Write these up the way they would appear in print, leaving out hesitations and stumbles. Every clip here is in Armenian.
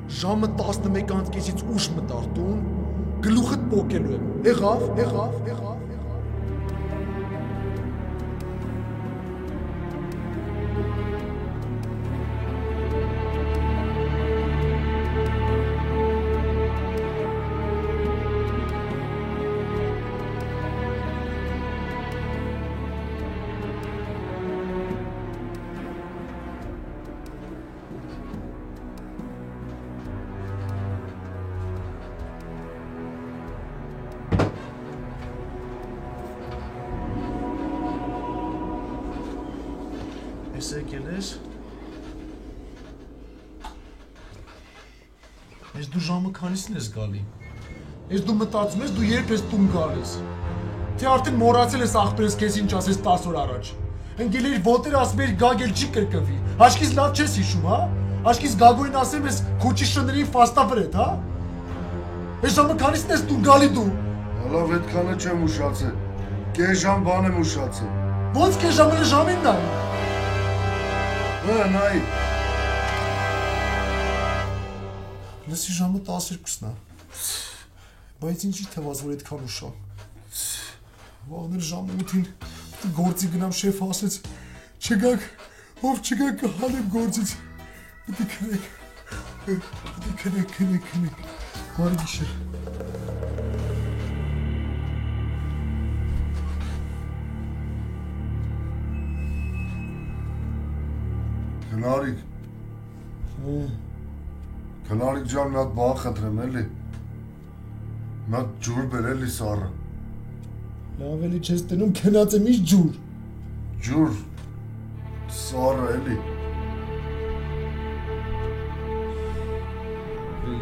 Ժամը 11:30-ից ուշ մտար տուն, գլուխդ պոկելու եմ։ Եղավ։ Ես եկել ես։ Ես դու ժամը քանիսին ես գալի։ Ես դու մտածում ես, դու երբ ես տուն գալիս։ Թե արդեն մոռացել ես ախպերս քեզ ինչ ասես 10 օր առաջ։ Ընկել էիր ոտերը ասում էիր գագել չի կրկնվի։ Աչքից լավ չես հիշում, հա։ Աչքից գագոին ասեմ ես քոչի շներին ֆաստավրետ, հա։ Ես ժամը քանիսին ես տուն գալի դու։ Լավ, այդքանը չեմ ուշացել։ Կես ժամ բան եմ ուշացել։ Ոնց կես ժամը ժամին նայ։ Նայ։ Լսի ժամը 12-ն է։ Բայց ինչի թվաց որ այդքան ուշա։ Վաղներ ժամը 8-ին գործի գնամ շեֆը ասեց չգաք, ով չգաք կհանեմ գործից։ Պետք քնեք։ Բարի գիշեր։ Քնարիկ ջան, մի հատ բան խնդրեմ էլի։ Մի հատ ջուր բեր էլի սառը։ Լավ էլի չես տնում, քնած եմ ինչ ջուր։ Ջուր սառը էլի։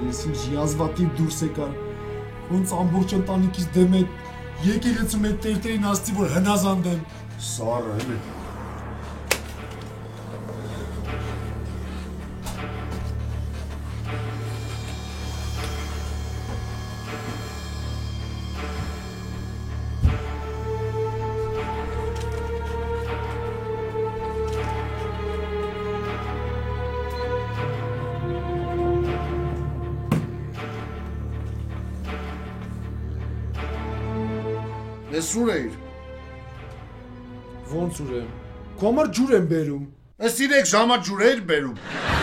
Ես ինչ յազվատիվ դուրս եկար։ Ոնց ամբողջ ընտանիքից դեմ է եկեղեցում է տերտերին ասցի որ հնազանդ եմ։ Սառը էլի։ Ես ուր էիր։ Ոնց ուր եմ։ Քո համար ջուր եմ բերում։ Ես 3 ժամա ջուր էիր բերում։